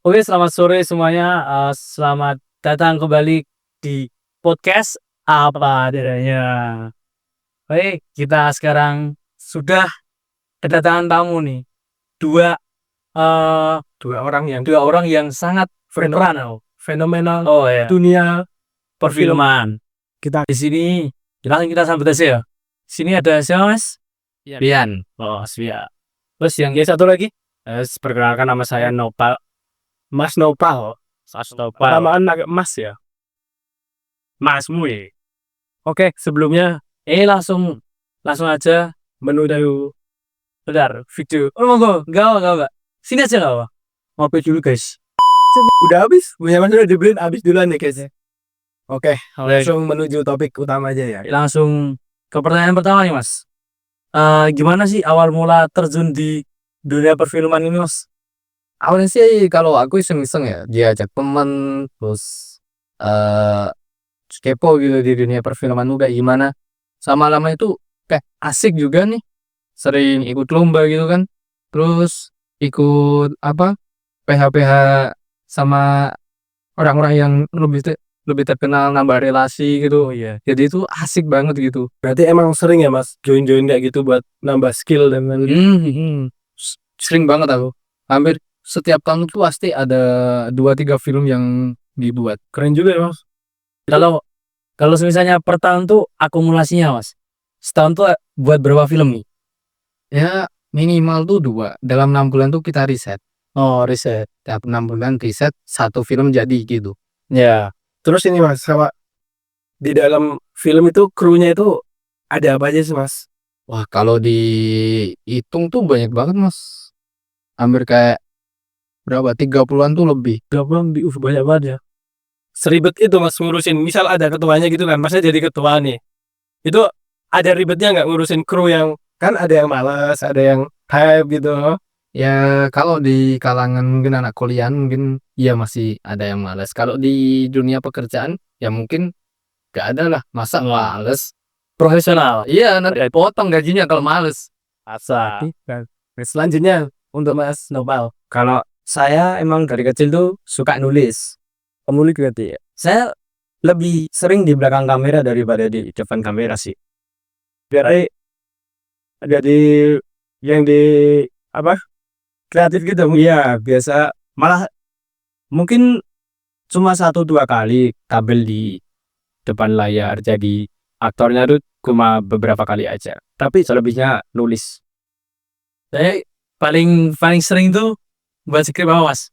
Oke, selamat sore semuanya. Selamat datang kembali di podcast Apa Adanya. Baik, kita sekarang sudah kedatangan tamu nih. Dua eh dua orang yang sangat fenomenal oh ya dunia perfilman. Kita di sini langsung kita sambut aja ya. Sini ada siapa, Mas? Pian. Oh, Sia. Terus yang satu lagi? Perkenalkan, nama saya Nopal. Mas Nopal. Mas Nopal. Lamaan agak Mas ya. Masmu ya. Oke, sebelumnya langsung langsung aja menuju bentar video. Oh, monggo, enggak. Sini aja enggak apa. Ngopi dulu, guys. Udah habis? Punya Mas udah dibeliin habis duluan nih guys. Oke, Oke, langsung menuju topik utama aja ya. langsung ke pertanyaan pertama nih, Mas. Gimana sih awal mula terjun di dunia perfilman ini, Mas? Awalnya sih kalau aku iseng-iseng ya, diajak temen, terus eh kepo gitu di dunia perfilman tuh kayak gimana. Sama lama itu kayak asik juga nih, sering ikut lomba gitu kan. Terus ikut apa? PH-PH sama orang-orang yang lebih terkenal, nambah relasi gitu. Oh iya. Jadi itu asik banget gitu. Berarti emang sering ya Mas join-join kayak gitu buat nambah skill dan lain-lain. Sering banget aku. Hampir setiap tahun tuh pasti ada 2-3 film yang dibuat. Keren juga ya, Mas. Kalau kalau misalnya per tahun tuh akumulasinya, Mas. Setahun tuh buat berapa film nih? Ya minimal tuh 2. Dalam 6 bulan tuh kita riset. Oh, riset. Tiap 6 bulan riset satu film jadi gitu. Ya. Terus ini Mas, sama di dalam film itu krunya itu ada apa aja sih Mas? Wah kalau dihitung tuh banyak banget Mas. Hampir kayak berapa? 30-an tuh lebih. 30 banyak banget ya. Seribet itu Mas ngurusin, misal ada ketuanya gitu kan, Masnya jadi ketua nih. Itu ada ribetnya nggak ngurusin kru yang kan ada yang malas, ada yang hype gitu. Ya kalau di kalangan mungkin anak kuliah mungkin ya masih ada yang malas. Kalau di dunia pekerjaan ya mungkin gak ada lah. Masa males? Profesional. Iya nanti potong gajinya kalau males. Asa. Nah, selanjutnya untuk Mas Nopal. Kalau saya emang dari kecil tuh suka nulis. Penulis berarti ya. Saya lebih sering di belakang kamera daripada di depan kamera sih. Berarti jadi yang di apa kreatif gitu. Iya, biasa malah mungkin cuma 1-2 kali tampil di depan layar, jadi aktornya tuh cuma beberapa kali aja, tapi selebihnya nulis. Saya paling paling sering tuh buat skrip apa, Mas?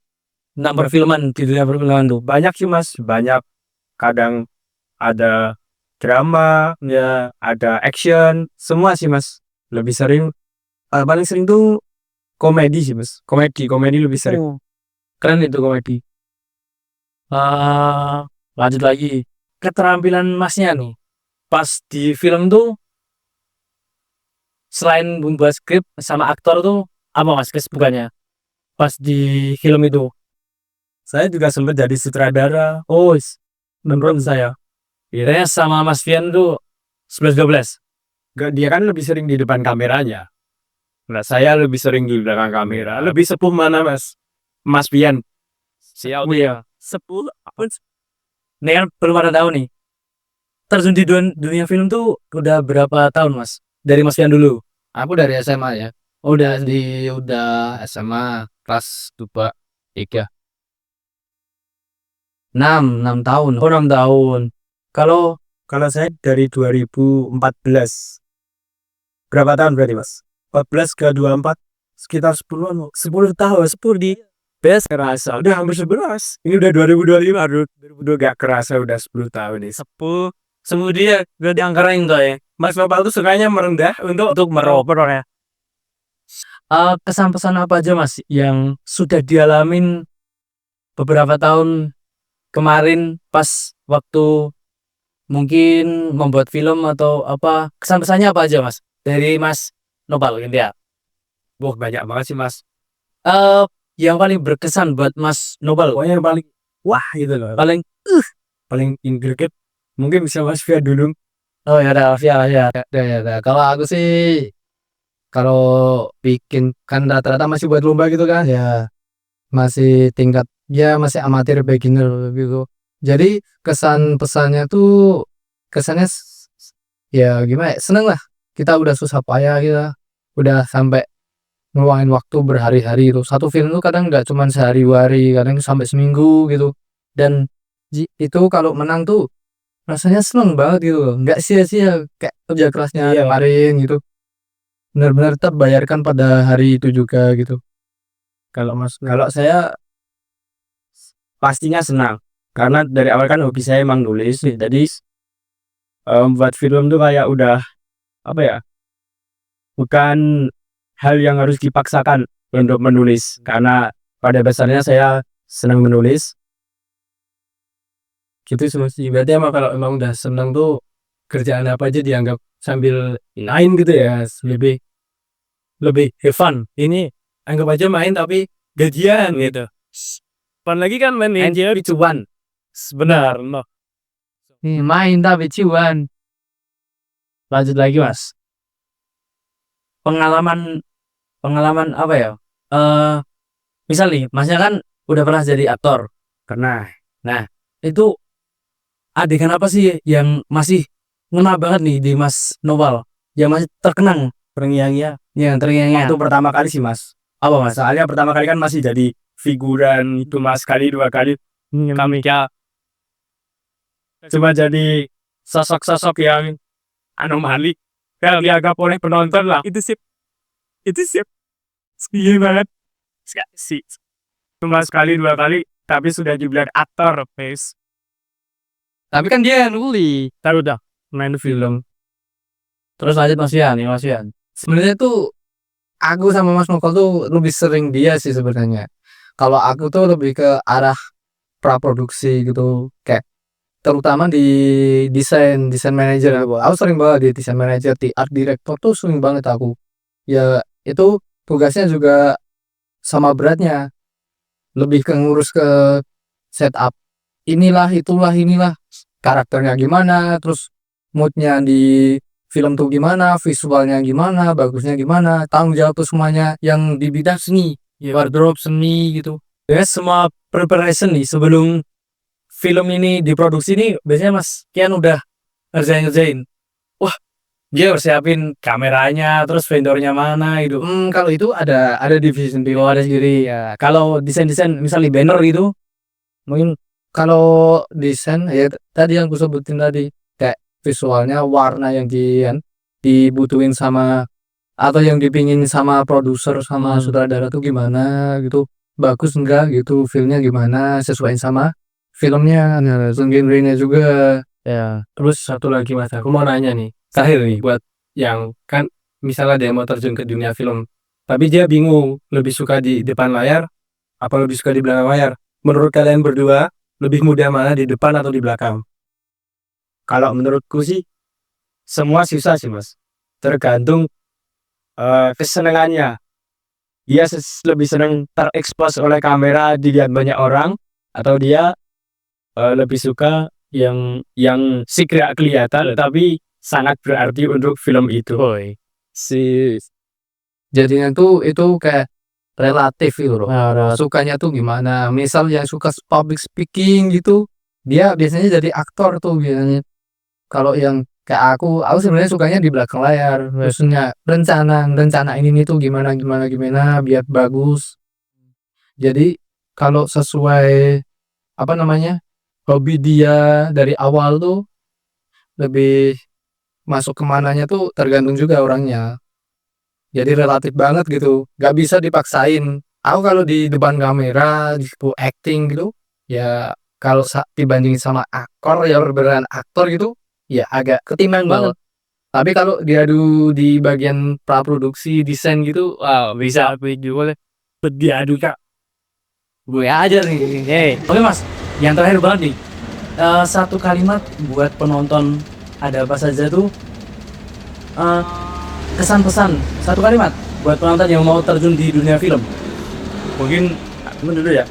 Tentang perfilman, di dunia perfilman tuh Banyak sih Mas, banyak. Kadang ada drama, ya ada action, semua sih Mas. Lebih sering paling sering tuh komedi sih Mas. Komedi lebih sering. Oh, keren itu komedi. Eh, Lanjut lagi, keterampilan Masnya nih pas di film tuh, selain membuat skrip sama aktor tuh apa, Mas, kesibukannya pas di film itu? Saya juga sempat jadi sutradara. Oh, menurut saya kayaknya sama Mas Fian tuh 11-12. Dia kan lebih sering di depan kameranya. Nah, saya lebih sering di belakang kamera. Lebih sepuh mana Mas? Mas Pian. Oh iya, 10 apa? Nih kan belum ada tahu nih. Terjun di dunia film tuh udah berapa tahun, Mas? Dari Mas Fian dulu. Aku dari SMA ya. Oh, udah Udah SMA kelas 2 3. 6 tahun. Oh, 6 tahun. Kalau Kalau saya dari 2014. Berapa tahun berarti Mas? 14 ke 24 sekitar 10-an. 10 tahun, 10 di best Kerasa udah hampir 11. Ini udah 2025, 2022 gak kerasa udah 10 tahun nih. 10. Dia udah diangkarain tuh ya. Mas Nopal tuh sukanya merendah Untuk meroper ya. Kesan pesan apa aja, Mas, yang sudah dialamin beberapa tahun kemarin pas waktu mungkin membuat film atau apa, kesan pesannya apa aja, Mas, dari Mas Nopal gitu ya? Wah banyak banget sih Mas. eh yang paling berkesan buat Mas Nopal, Pokoknya yang paling wah gitu loh. paling Paling greget mungkin bisa Mas Fia dulu. oh ya udah ya ya. Ya. Kalau aku sih kalau bikin kan rata-rata masih buat lomba gitu kan ya, masih tingkat dia masih amatir beginner gitu. Jadi kesan pesannya tuh kesannya ya gimana ya, seneng lah kita udah susah payah kita udah sampai ngeluangin waktu berhari-hari itu satu film tuh kadang nggak cuman sehari 2 hari, kadang sampai seminggu gitu. Dan itu kalau menang tuh rasanya seneng banget gitu loh, nggak sia-sia kayak kerja kerasnya kemarin gitu, benar-benar terbayarkan pada hari itu juga gitu. Kalau saya pastinya senang karena dari awal kan hobi saya emang nulis, jadi buat film tuh kayak udah apa ya, bukan hal yang harus dipaksakan untuk menulis karena pada dasarnya saya senang menulis. Gitu sih berarti emang kalau emang udah seneng tuh kerjaan apa aja dianggap sambil main gitu ya, lebih have fun. Ini anggap aja main tapi gajian gitu. Apalagi kan manajer Cuan benar no. Main tapi cuan. Lanjut lagi Mas, pengalaman apa ya, misal nih Masnya kan udah pernah jadi aktor, karena itu adegan apa sih yang masih ngena banget nih di Mas Noval, yang masih terkenang terngiang-ngiang yang teringat itu pertama kali sih Mas. apa Mas? Soalnya pertama kali kan masih jadi figuran itu Mas, sekali 2 kali kami ya cuma jadi sosok-sosok yang anomali yang dianggap oleh penonton lah. Itu sip iya banget sih, cuma sekali 2 kali tapi sudah dibilang aktor guys. Tapi kan dia nulis. Tahu dah main film. Terus lanjut Mas Yan, Mas Yan. Sebenarnya tuh aku sama Mas Nokal tuh lebih sering dia sih sebenarnya. Kalau aku tuh lebih ke arah praproduksi gitu, kayak terutama di desain manager. Aku sering banget di desain manager, di art director tuh sering banget aku. Ya itu tugasnya juga sama beratnya. Lebih ke ngurus ke setup inilah inilah karakternya gimana, terus moodnya di film tuh gimana, visualnya gimana, bagusnya gimana, tanggung jawab tuh semuanya yang di bidang seni, wardrobe seni gitu. Ya semua preparation nih sebelum film ini diproduksi nih biasanya Mas Kian udah ngerjain. Wah, dia harus siapin kameranya, terus vendornya mana gitu. Kalau itu ada divisi sendiri. Oh, ada sendiri ya. Kalau desain misalnya banner gitu, Mungkin kalau desain ya tadi yang aku sebutin tadi, kayak visualnya, warna yang dibutuhin sama atau yang dipingin sama produser sama sutradara tuh gimana gitu, bagus enggak gitu, filmnya gimana, sesuaiin sama filmnya, genrenya juga. Ya, terus satu lagi Mas, aku mau nanya nih, terakhir nih buat yang kan misalnya dia mau terjun ke dunia film, tapi dia bingung lebih suka di depan layar apa lebih suka di belakang layar. Menurut kalian berdua lebih mudah mana, di depan atau di belakang? Kalau menurutku sih semua susah sih Mas, tergantung kesenangannya. Dia lebih senang terekspos oleh kamera, dilihat banyak orang, atau dia lebih suka yang secret kelihatan tapi sangat berarti untuk film itu. Jadinya tuh itu kayak relatif gitu loh. Sukanya tuh gimana, misal yang suka public speaking gitu, dia biasanya jadi aktor tuh biasanya. Kalau yang kayak aku sebenarnya sukanya di belakang layar, maksudnya rencana ini tuh gimana biar bagus. Jadi kalau sesuai apa namanya, hobi dia dari awal tuh lebih masuk kemananya tuh tergantung juga orangnya. Jadi relatif banget gitu, gak bisa dipaksain. Aku kalau di depan kamera gitu acting gitu ya, kalau dibandingin sama aktor ya beneran aktor gitu ya agak ketimbang banget. Tapi kalau diadu di bagian praproduksi desain gitu, wow, bisa boleh diadu Kak. Gue aja nih. Oke Mas, yang terakhir banget nih, satu kalimat buat penonton ada apa saja tuh, kesan-pesan satu kalimat buat penonton yang mau terjun di dunia film. Mungkin aku dulu ya.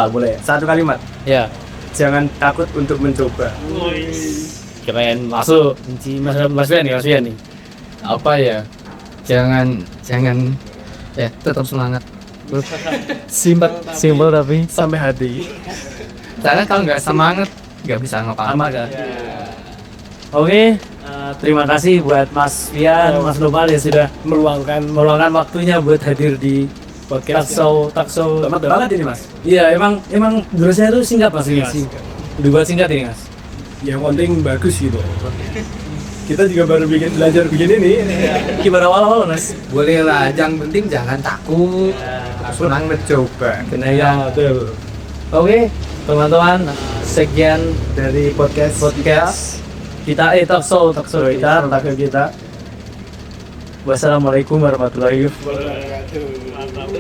Boleh. Satu kalimat. Ya. Jangan takut untuk mencoba. Keren, masuk Mas Fian nih. apa ya, jangan ya tetap semangat. Simpel tapi sampai hati. Soalnya kalau nggak semangat nggak bisa ngapa-ngapain. sama kan. Oke, terima kasih buat Mas Fian, Mas Nopal yang sudah meluangkan waktunya buat hadir di Podcast Takso. Lama banget ini Mas. Iya, emang durasinya itu singkat Mas. Dibuat singkat ini Mas. Yang penting bagus gitu. Kita juga baru belajar bikin ini. Gimana awal-awal Mas? Boleh lah, yang penting jangan takut. Senang mencoba. Ya, betul. Oke, teman-teman, sekian dari podcast kita Takso kita. Wassalamualaikum warahmatullahi wabarakatuh.